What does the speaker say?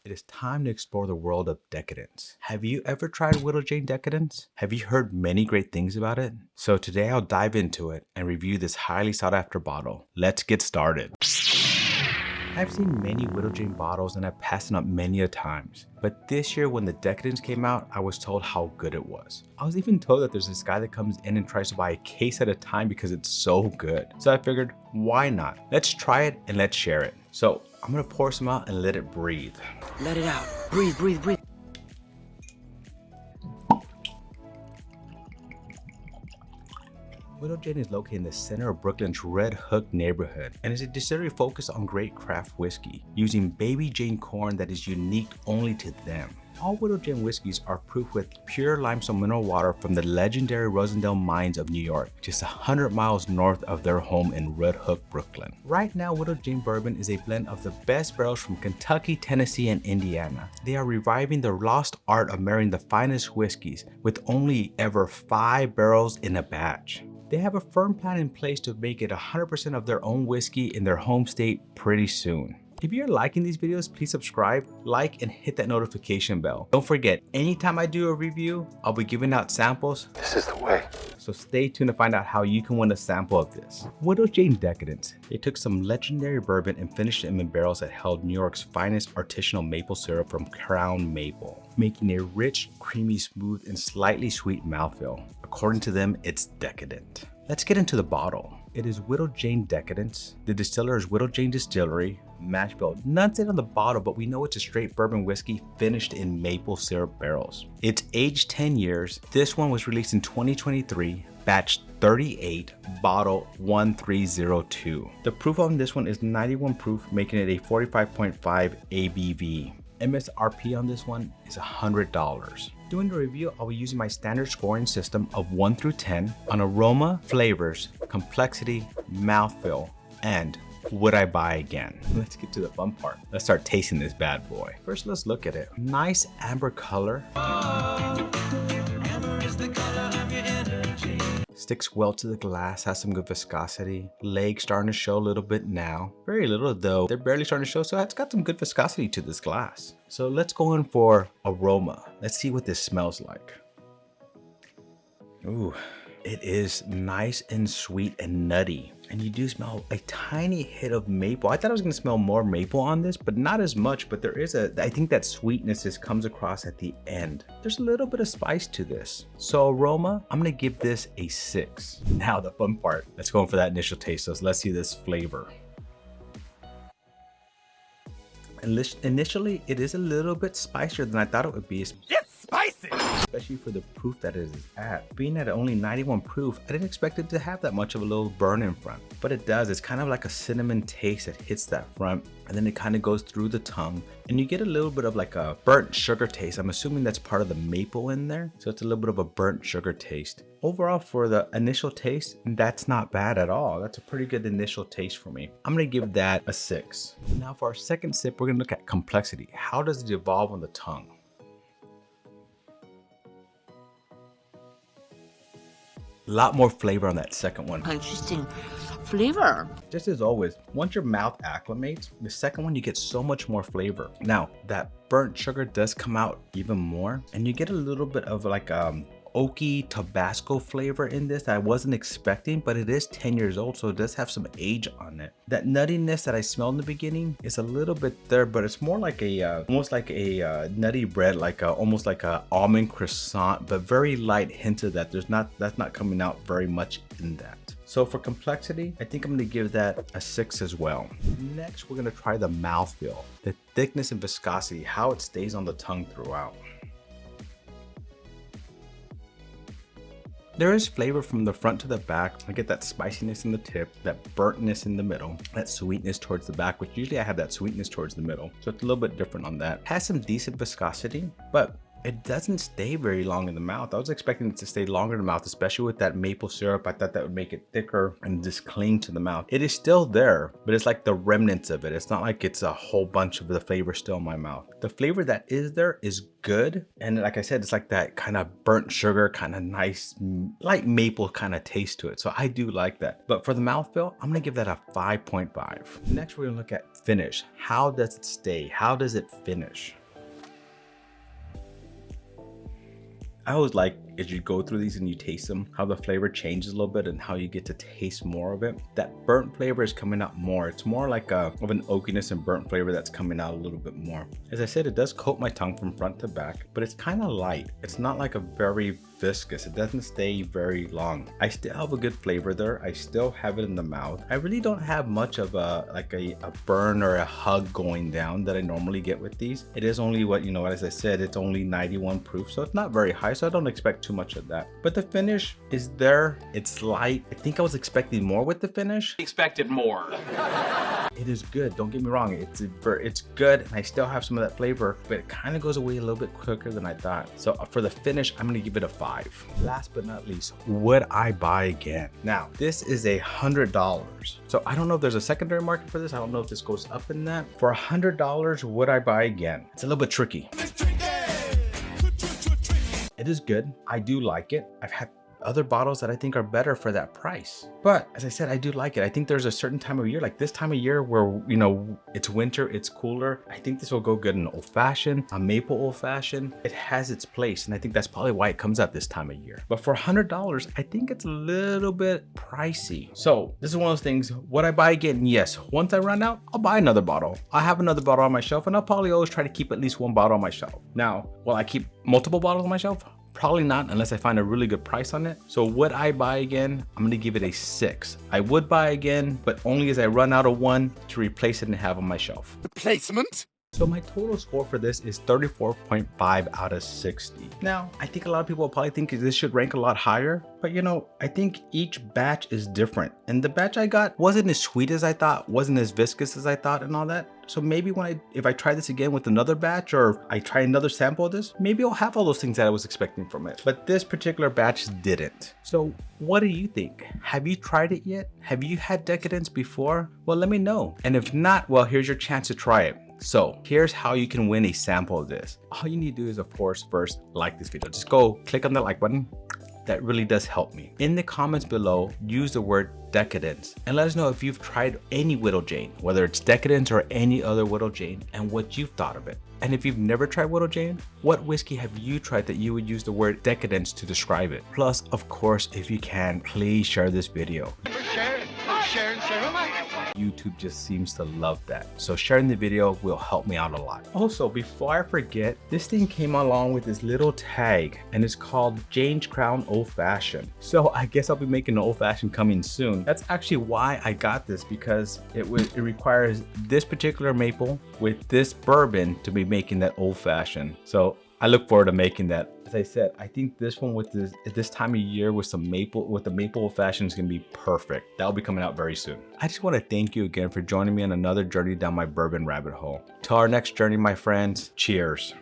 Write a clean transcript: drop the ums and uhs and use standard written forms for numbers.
It is time to explore the world of decadence. Have you ever tried Widow Jane Decadence? Have you heard many great things about it? So today I'll dive into it and review this highly sought after bottle. Let's get started. I've seen many Widow Jane bottles and I've passed them up many a times. But this year when the Decadence came out, I was told how good it was. I was even told that there's this guy that comes in and tries to buy a case at a time because it's so good. So I figured, why not? Let's try it and let's share it. So I'm gonna pour some out and let it breathe. Let it out. Breathe, breathe, breathe. Widow Jane is located in the center of Brooklyn's Red Hook neighborhood and is a distillery focused on great craft whiskey, using Baby Jane corn that is unique only to them. All Widow Jane whiskeys are brewed with pure limestone mineral water from the legendary Rosendale mines of New York, just 100 miles north of their home in Red Hook, Brooklyn. Right now, Widow Jane Bourbon is a blend of the best barrels from Kentucky, Tennessee, and Indiana. They are reviving the lost art of marrying the finest whiskeys with only ever 5 barrels in a batch. They have a firm plan in place to make it 100% of their own whiskey in their home state pretty soon. If you're liking these videos, please subscribe, like, and hit that notification bell. Don't forget, anytime I do a review, I'll be giving out samples. This is the way. So stay tuned to find out how you can win a sample of this. Widow Jane Decadence. They took some legendary bourbon and finished them in barrels that held New York's finest artisanal maple syrup from Crown Maple, making a rich, creamy, smooth, and slightly sweet mouthfeel. According to them, it's decadent. Let's get into the bottle. It is Widow Jane Decadence. The distiller is Widow Jane Distillery, mash bill. None said on the bottle, but we know it's a straight bourbon whiskey finished in maple syrup barrels. It's aged 10 years. This one was released in 2023, batch 38, bottle 1302. The proof on this one is 91 proof, making it a 45.5 ABV. MSRP on this one is $100. Doing the review, I'll be using my standard scoring system of 1 through 10 on aroma, flavors, complexity, mouthfeel, and would I buy again? Let's get to the fun part. Let's start tasting this bad boy. First, let's look at it. Nice amber color. Amber is the color of your energy. Sticks well to the glass, has some good viscosity. Legs starting to show a little bit now. Very little though, they're barely starting to show, so it's got some good viscosity to this glass. So let's go in for aroma. Let's see what this smells like. Ooh, it is nice and sweet and nutty. And you do smell a tiny hit of maple. I thought I was gonna smell more maple on this, but not as much, but there is I think that sweetness just comes across at the end. There's a little bit of spice to this. So aroma, I'm gonna give this a 6. Now the fun part, let's go in for that initial taste. So let's see this flavor. Initially, it is a little bit spicier than I thought it would be. It's spicy! Especially for the proof that it is at. Being at only 91 proof, I didn't expect it to have that much of a little burn in front. But it does. It's kind of like a cinnamon taste that hits that front, and then it kind of goes through the tongue, and you get a little bit of like a burnt sugar taste. I'm assuming that's part of the maple in there, so it's a little bit of a burnt sugar taste. Overall, for the initial taste, that's not bad at all. That's a pretty good initial taste for me. I'm gonna give that a 6. Now for our second sip, we're gonna look at complexity. How does it evolve on the tongue? A lot more flavor on that second one. Interesting flavor. Just as always, once your mouth acclimates, the second one you get so much more flavor. Now, that burnt sugar does come out even more, and you get a little bit of like oaky Tabasco flavor in this that I wasn't expecting, but it is 10 years old, so it does have some age on it. That nuttiness that I smelled in the beginning is a little bit there, but it's more like a almost like a nutty bread, like almost like a almond croissant, but very light hint of that. That's not coming out very much in that. So for complexity, I think I'm gonna give that a 6 as well. Next, we're gonna try the mouthfeel, the thickness and viscosity, how it stays on the tongue throughout. There is flavor from the front to the back. I get that spiciness in the tip, that burntness in the middle, that sweetness towards the back, which usually I have that sweetness towards the middle. So it's a little bit different on that. Has some decent viscosity, but it doesn't stay very long in the mouth. I was expecting it to stay longer in the mouth, especially with that maple syrup. I thought that would make it thicker and just cling to the mouth. It is still there, but it's like the remnants of it. It's not like it's a whole bunch of the flavor still in my mouth. The flavor that is there is good. And like I said, it's like that kind of burnt sugar, kind of nice, light maple kind of taste to it. So I do like that. But for the mouthfeel, I'm gonna give that a 5.5. Next, we're gonna look at finish. How does it stay? How does it finish? I always like as you go through these and you taste them, how the flavor changes a little bit and how you get to taste more of it. That burnt flavor is coming out more. It's more like of an oakiness and burnt flavor that's coming out a little bit more. As I said, it does coat my tongue from front to back, but it's kind of light. It's not like a very viscous. It doesn't stay very long. I still have a good flavor there. I still have it in the mouth. I really don't have much of a burn or a hug going down that I normally get with these. It is only what, as I said, it's only 91 proof, so it's not very high, so I don't expect too much of that. But the finish is there. It's light. I think I was expecting more with the finish. Expected more. It is good, don't get me wrong, it's good, and I still have some of that flavor, but it kind of goes away a little bit quicker than I thought. So for the finish, I'm gonna give it a 5. Last but not least, would I buy again? Now, this is $100. So I don't know if there's a secondary market for this. I don't know if this goes up in that. For $100, would I buy again? It's a little bit tricky. It is good. I do like it. I've had other bottles that I think are better for that price. But as I said, I do like it. I think there's a certain time of year, like this time of year where, it's winter, it's cooler. I think this will go good in old fashioned, a maple old fashioned. It has its place. And I think that's probably why it comes out this time of year. But for $100, I think it's a little bit pricey. So this is one of those things, would I buy again? Yes. Once I run out, I'll buy another bottle. I have another bottle on my shelf, and I'll probably always try to keep at least one bottle on my shelf. Now, will I keep multiple bottles on my shelf? Probably not, unless I find a really good price on it. So would I buy again? I'm gonna give it a 6. I would buy again, but only as I run out of one to replace it and have on my shelf. Replacement? So my total score for this is 34.5 out of 60. Now, I think a lot of people will probably think this should rank a lot higher, but I think each batch is different. And the batch I got wasn't as sweet as I thought, wasn't as viscous as I thought and all that. So maybe if I try this again with another batch, or I try another sample of this, maybe I'll have all those things that I was expecting from it. But this particular batch didn't. So what do you think? Have you tried it yet? Have you had Decadence before? Well, let me know. And if not, well, here's your chance to try it. So here's how you can win a sample of this. All you need to do is, of course, first like this video. Just go click on the like button. That really does help me. In the comments below, use the word Decadence and let us know if you've tried any Widow Jane, whether it's Decadence or any other Widow Jane, and what you've thought of it. And if you've never tried Widow Jane, what whiskey have you tried that you would use the word Decadence to describe it? Plus, of course, if you can, please share this video. Share. YouTube just seems to love that. So sharing the video will help me out a lot. Also, before I forget, this thing came along with this little tag, and it's called Jane's Crown Old Fashioned. So I guess I'll be making an old fashioned coming soon. That's actually why I got this, because it requires this particular maple with this bourbon to be making that old fashioned. So I look forward to making that. As I said, I think this one with this time of year with the maple old fashioned is gonna be perfect. That'll be coming out very soon. I just want to thank you again for joining me on another journey down my bourbon rabbit hole. Till our next journey, my friends, cheers.